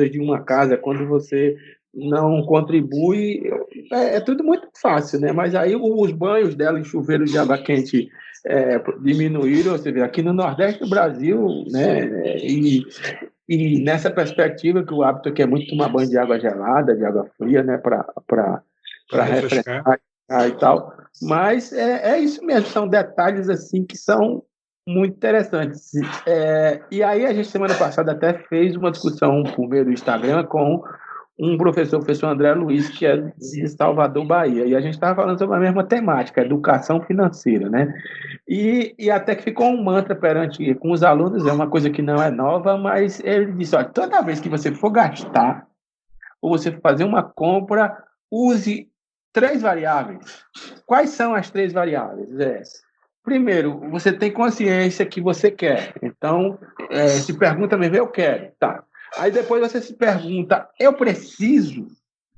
de uma casa, quando você não contribui, é tudo muito fácil, né? Mas aí os banhos dela em chuveiro de água quente diminuíram, você vê, aqui no Nordeste do Brasil, né? E nessa perspectiva que o hábito aqui é muito tomar banho de água gelada, de água fria, né? Para Para refrescar. refrescar e tal. Mas é isso mesmo, são detalhes assim que são muito interessantes. E aí a gente semana passada até fez uma discussão por meio do Instagram com um professor, o professor André Luiz, que é de Salvador, Bahia, e a gente estava falando sobre a mesma temática, educação financeira, né? E até que ficou um mantra perante com os alunos, é uma coisa que não é nova, mas ele disse, olha, toda vez que você for gastar, ou você for fazer uma compra, use três variáveis. Quais são as três variáveis? Primeiro, você tem consciência que você quer. Então, se pergunta mesmo, eu quero. Tá. Aí depois você se pergunta, eu preciso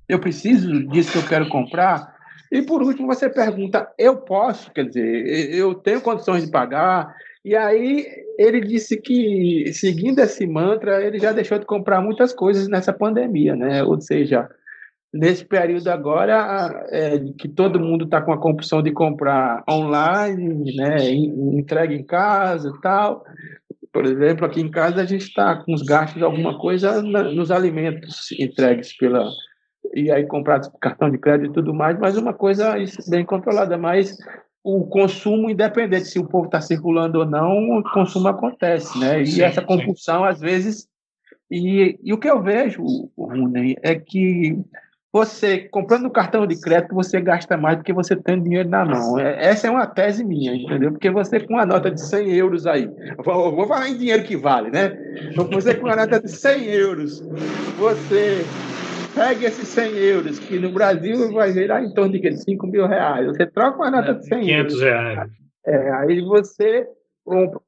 disso que eu quero comprar. E por último, você pergunta, eu posso, quer dizer, eu tenho condições de pagar. E aí ele disse que, seguindo esse mantra, ele já deixou de comprar muitas coisas nessa pandemia, né? Ou seja, nesse período agora, que todo mundo está com a compulsão de comprar online, né? Entrega em casa e tal. Por exemplo, aqui em casa a gente está com os gastos de alguma coisa nos alimentos entregues pela e aí comprados por cartão de crédito e tudo mais, mas uma coisa bem controlada, mas o consumo, independente se o povo está circulando ou não, o consumo acontece, né? E essa Sim, sim. compulsão, às vezes, e o que eu vejo, Rune, é que você, comprando no cartão de crédito, você gasta mais do que você tem dinheiro na mão. Essa é uma tese minha, entendeu? Porque você com uma nota de 100 euros aí, vou falar em dinheiro que vale, né? Então, você com uma nota de 100 euros, você pega esses 100 euros, que no Brasil vai virar em torno de 5 mil reais. Você troca uma nota de 100 euros. R$ 500. Aí você,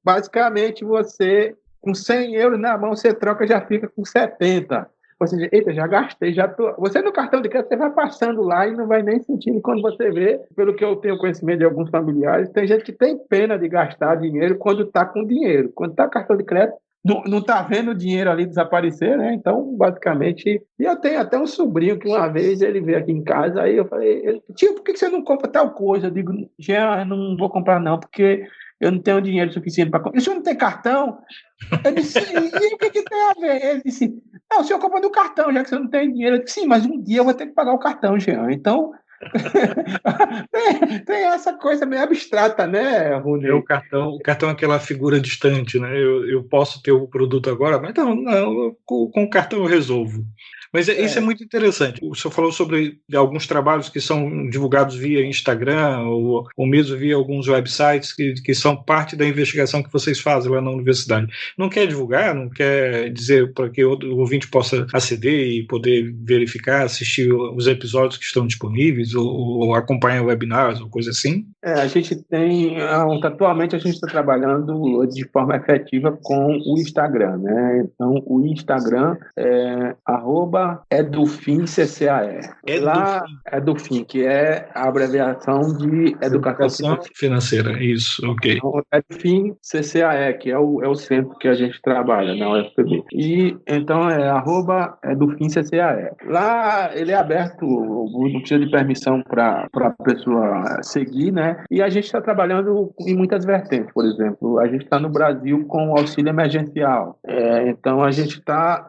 basicamente, você, com 100 euros na mão, você troca já fica com 70. Ou seja, eita, já gastei, já tô. Você no cartão de crédito, você vai passando lá e não vai nem sentindo quando você vê, pelo que eu tenho conhecimento de alguns familiares, tem gente que tem pena de gastar dinheiro quando está com dinheiro. Quando está cartão de crédito, não está vendo o dinheiro ali desaparecer, né? Então, basicamente. E eu tenho até um sobrinho que uma vez ele veio aqui em casa, aí eu falei, tio, por que você não compra tal coisa? Eu digo, Jean, eu não vou comprar não, porque eu não tenho dinheiro suficiente para comprar. E o senhor não tem cartão? Eu disse, e o que tem a ver? Ele disse, não, o senhor compra do cartão, já que você não tem dinheiro. Eu disse, sim, mas um dia eu vou ter que pagar o cartão, Jean. Então, tem essa coisa meio abstrata, né, É Rune? o cartão é aquela figura distante, né? Eu posso ter o produto agora, mas não, com o cartão eu resolvo. Mas isso é É, muito interessante. O senhor falou sobre alguns trabalhos que são divulgados via Instagram ou mesmo via alguns websites que são parte da investigação que vocês fazem lá na universidade. Não quer divulgar, não quer dizer para que o ouvinte possa aceder e poder verificar, assistir os episódios que estão disponíveis ou acompanhar webinars ou coisa assim? a gente tem, atualmente a gente está trabalhando de forma efetiva com o Instagram, né? Então, o Instagram é @edufimccae. É do Lá, Edufim, que é a abreviação de Educação Educação Financeira. financeira, isso, ok. Então, Edufim CCAE, que é o centro que a gente trabalha na UFPB. E então Edufim CCAE. Lá ele é aberto, não precisa de permissão para a pessoa seguir, né? E a gente está trabalhando em muitas vertentes, por exemplo, a gente está no Brasil com o auxílio emergencial. Então a gente está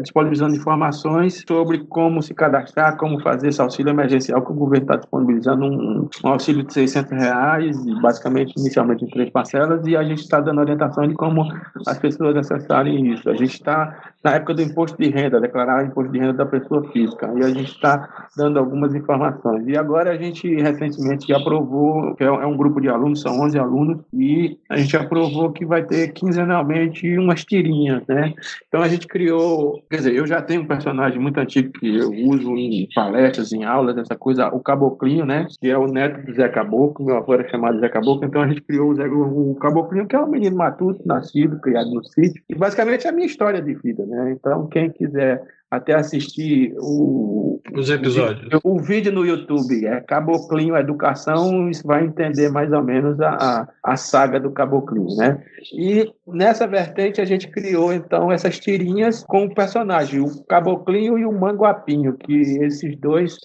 disponibilizando informações sobre como se cadastrar, como fazer esse auxílio emergencial, que o governo está disponibilizando um auxílio de R$ 600, basicamente, inicialmente em 3 parcelas, e a gente está dando orientação de como as pessoas acessarem isso. A gente está na época do imposto de renda, declarar o imposto de renda da pessoa física, e a gente está dando algumas informações. E agora a gente recentemente aprovou, que é um grupo de alunos, são 11 alunos, e a gente aprovou que vai ter quinzenalmente umas tirinhas, né? Então a gente criou, quer dizer, eu já tenho um personagem muito antigo que eu uso em palestras, em aulas, essa coisa, o Caboclinho, né? Que é o neto do Zé Caboclo, meu avô era chamado Zé Caboclo, então a gente criou o Caboclinho, que é um menino matuto, nascido, criado no sítio, e basicamente é a minha história de vida, né? Então quem quiser até assistir os episódios. O vídeo no YouTube, Caboclinho Educação, você vai entender mais ou menos a saga do Caboclinho, né? E nessa vertente a gente criou, então, essas tirinhas com o personagem, o Caboclinho e o Manguapinho, que esses dois,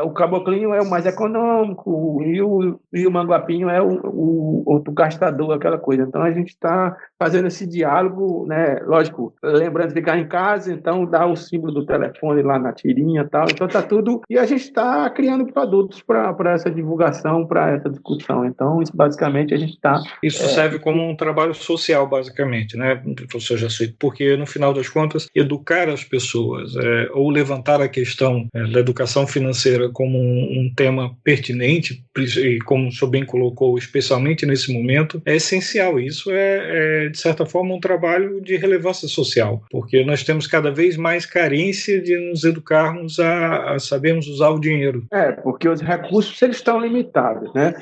o Caboclinho é o mais econômico e o Manguapinho é o outro gastador, aquela coisa. Então a gente está fazendo esse diálogo, né? Lógico, lembrando de ficar em casa, então dá o símbolo do telefone lá na tirinha e tal. Então tá tudo. E a gente está criando produtos para essa divulgação, para essa discussão. Então, isso basicamente a gente está. Isso serve como um trabalho social, basicamente, né, professor Jaci? Porque, no final das contas, educar as pessoas ou levantar a questão da educação financeira como um tema pertinente, e como o senhor bem colocou, especialmente nesse momento, é essencial. Isso de certa forma, um trabalho de relevância social, porque nós temos cada vez mais carência de nos educarmos a sabermos usar o dinheiro. Porque os recursos eles estão limitados, né?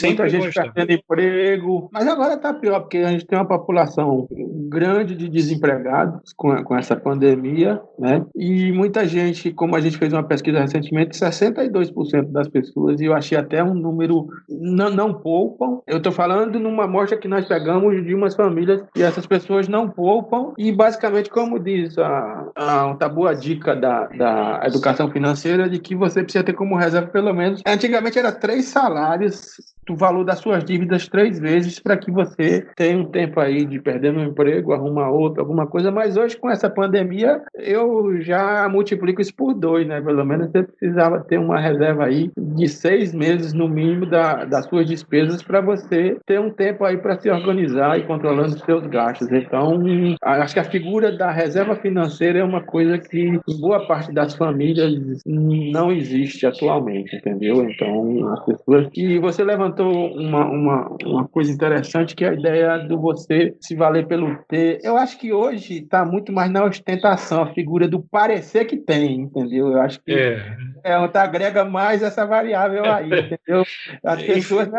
Muita gente perdendo emprego, mas agora está pior, porque a gente tem uma população grande de desempregados com essa pandemia, né? E muita gente, como a gente fez uma pesquisa recentemente, 62% das pessoas, e eu achei até um número, não poupam. Eu estou falando numa amostra que nós pegamos de umas famílias e essas pessoas não poupam, e basicamente, como diz uma boa dica da educação financeira, de que você precisa ter como reserva pelo menos, antigamente era 3 salários do valor das suas dívidas 3 vezes, para que você tenha um tempo aí de perder um emprego, arrumar outro, alguma coisa, mas hoje com essa pandemia eu já multiplico isso por 2, né? Pelo menos você precisava ter uma reserva aí de 6 meses no mínimo das suas despesas, para você ter um tempo aí para se organizar e controlando os seus gastos. Então, acho que a figura da reserva financeira é uma coisa que em boa parte das famílias não existe atualmente, entendeu? Então, as pessoas... E você levantou uma coisa interessante, que é a ideia do você se valer pelo ter. Eu acho que hoje está muito mais na ostentação, a figura do parecer que tem, entendeu? Eu acho que agrega mais essa variável aí, entendeu? As pessoas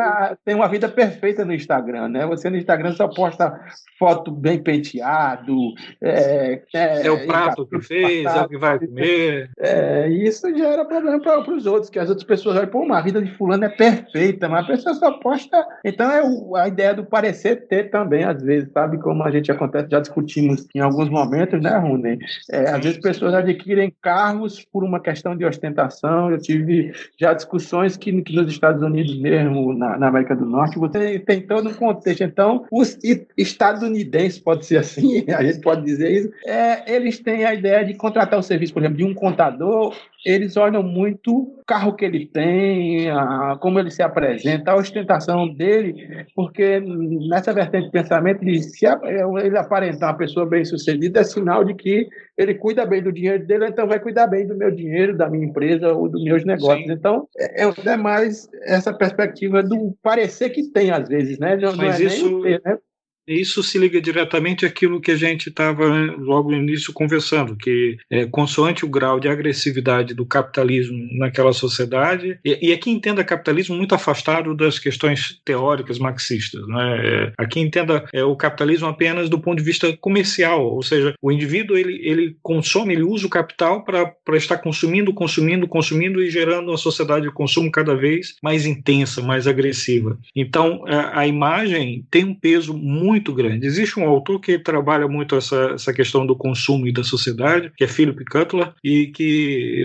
têm uma vida perfeita no Instagram, né? Você no Instagram só posta foto bem penteado, o prato que fez, é o que vai comer. E isso gera problema para os outros, que as outras pessoas olham, pô, a vida de fulano é perfeita, mas a pessoa só posta. Então a ideia do parecer ter também, às vezes, sabe? Como a gente já discutimos em alguns momentos, né, Rune? Às vezes pessoas adquirem carros por uma questão de ostentação. Eu tive já discussões que nos Estados Unidos mesmo, na América do Norte, você tem todo um contexto. Então, os estadunidenses, pode ser assim, a gente pode dizer isso, eles têm a ideia de contratar o serviço, por exemplo, de um contador. Eles olham muito o carro que ele tem, como ele se apresenta, a ostentação dele, porque nessa vertente de pensamento, se ele aparentar uma pessoa bem-sucedida, é sinal de que ele cuida bem do dinheiro dele, então vai cuidar bem do meu dinheiro, da minha empresa ou dos meus negócios. Sim. Então, é mais essa perspectiva do parecer que tem, às vezes, né? Mas isso... nem ter, né? Isso se liga diretamente àquilo que a gente estava logo no início conversando, que consoante o grau de agressividade do capitalismo naquela sociedade, e aqui entenda capitalismo muito afastado das questões teóricas marxistas, né? Aqui entenda o capitalismo apenas do ponto de vista comercial, ou seja, o indivíduo ele consome, ele usa o capital para estar consumindo e gerando uma sociedade de consumo cada vez mais intensa, mais agressiva. Então, a imagem tem um peso muito grande. Existe um autor que trabalha muito essa questão do consumo e da sociedade, que é Philip Kotler, e que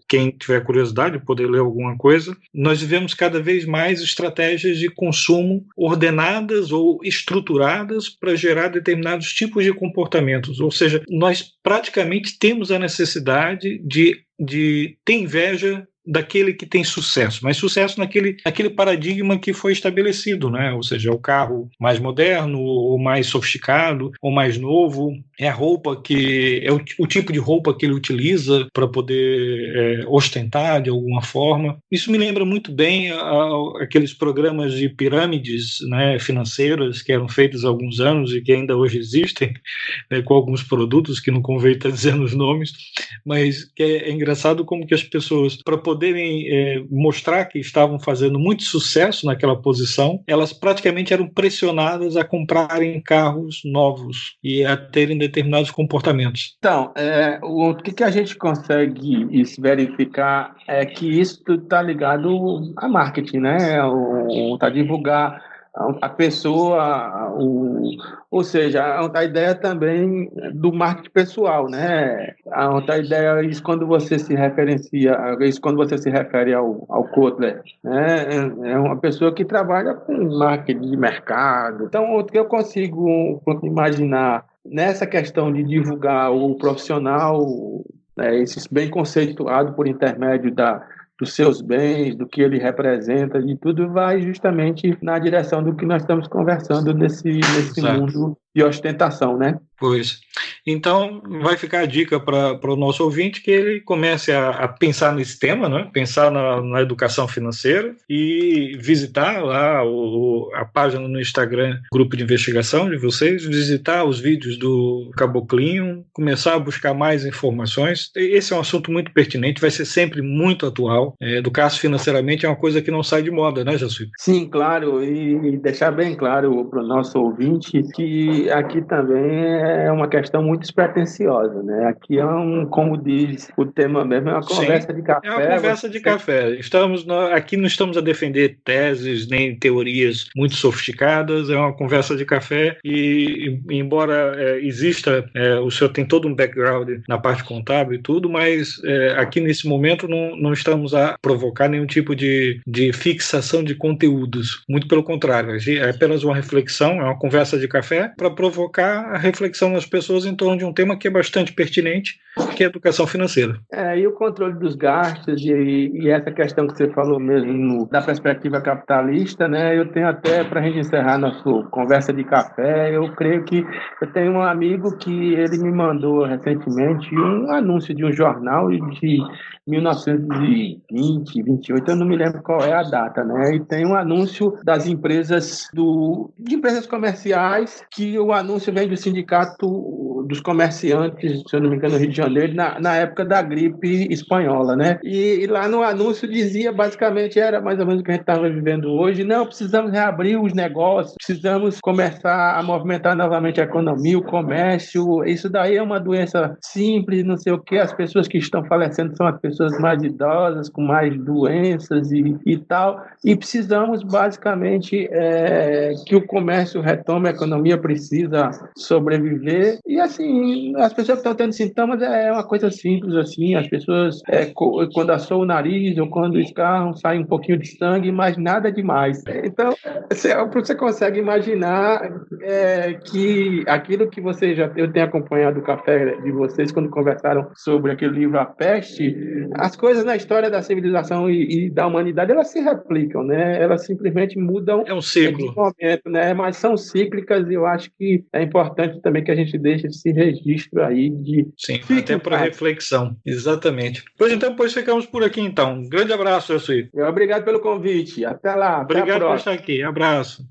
quem tiver curiosidade poder ler alguma coisa, nós vivemos cada vez mais estratégias de consumo ordenadas ou estruturadas para gerar determinados tipos de comportamentos, ou seja, nós praticamente temos a necessidade de ter inveja daquele que tem sucesso, mas sucesso naquele paradigma que foi estabelecido, né? Ou seja, o carro mais moderno, ou mais sofisticado, ou mais novo, é a roupa que é o tipo de roupa que ele utiliza para poder ostentar de alguma forma. Isso me lembra muito bem aqueles programas de pirâmides, né, financeiras que eram feitos há alguns anos e que ainda hoje existem, né, com alguns produtos que não convém estar dizendo os nomes, mas que é engraçado como que as pessoas, para poder poderem mostrar que estavam fazendo muito sucesso naquela posição, elas praticamente eram pressionadas a comprarem carros novos e a terem determinados comportamentos. Então, o que a gente consegue verificar é que isso está ligado a marketing, né? Tá divulgar a pessoa, ou seja, a ideia também do marketing pessoal, né? A ideia é isso quando você se referencia, isso quando você se refere ao Kotler, né? É uma pessoa que trabalha com marketing de mercado. Então, o que eu consigo imaginar nessa questão de divulgar o profissional, né, esse bem conceituado por intermédio dos seus bens, do que ele representa, de tudo vai justamente na direção do que nós estamos conversando nesse mundo de ostentação, né? Pois. Então, vai ficar a dica para o nosso ouvinte que ele comece a pensar nesse tema, né? Pensar na educação financeira e visitar lá a página no Instagram, grupo de investigação de vocês, visitar os vídeos do Caboclinho, começar a buscar mais informações. Esse é um assunto muito pertinente, vai ser sempre muito atual. Educar-se financeiramente é uma coisa que não sai de moda, né, Jaci? Sim, claro, e deixar bem claro para o nosso ouvinte que aqui também é uma questão muito despretensiosa, né? Aqui como diz o tema mesmo, é uma conversa de café. É uma conversa de café. Aqui não estamos a defender teses nem teorias muito sofisticadas, é uma conversa de café e embora exista, o senhor tem todo um background na parte contábil e tudo, mas aqui nesse momento não estamos a provocar nenhum tipo de fixação de conteúdos. Muito pelo contrário, é apenas uma reflexão, é uma conversa de café para provocar a reflexão nas pessoas em torno de um tema que é bastante pertinente, que é a educação financeira. E o controle dos gastos e essa questão que você falou mesmo da perspectiva capitalista, né? Eu tenho até, para a gente encerrar nossa conversa de café, eu creio que eu tenho um amigo que ele me mandou recentemente um anúncio de um jornal de 1920, 28, eu não me lembro qual é a data, né? E tem um anúncio das empresas de empresas comerciais, que o anúncio vem do sindicato dos comerciantes, se eu não me engano, no Rio de Janeiro, na época da gripe espanhola, né? E lá no anúncio dizia, basicamente, era mais ou menos o que a gente estava vivendo hoje, não, precisamos reabrir os negócios, precisamos começar a movimentar novamente a economia, o comércio, isso daí é uma doença simples, não sei o que, as pessoas que estão falecendo são as pessoas mais idosas, com mais doenças e tal, e precisamos basicamente que o comércio retome, a economia precisa sobreviver, e assim, as pessoas que estão tendo sintomas é uma coisa simples, assim, as pessoas quando assou o nariz ou quando escarram, sai um pouquinho de sangue, mas nada demais. Então, você consegue imaginar que aquilo que eu tenho acompanhado o café de vocês quando conversaram sobre aquele livro A Peste, as coisas na história da civilização e da humanidade, elas se replicam, né? Elas simplesmente mudam um ciclo. de momento, né? Mas são cíclicas e eu acho que é importante também que a gente deixe esse registro aí de... Sim, até para reflexão. Exatamente. Pois então, ficamos por aqui então. Um grande abraço, Jaci. Obrigado pelo convite. Até lá. Obrigado até a por estar aqui. Abraço.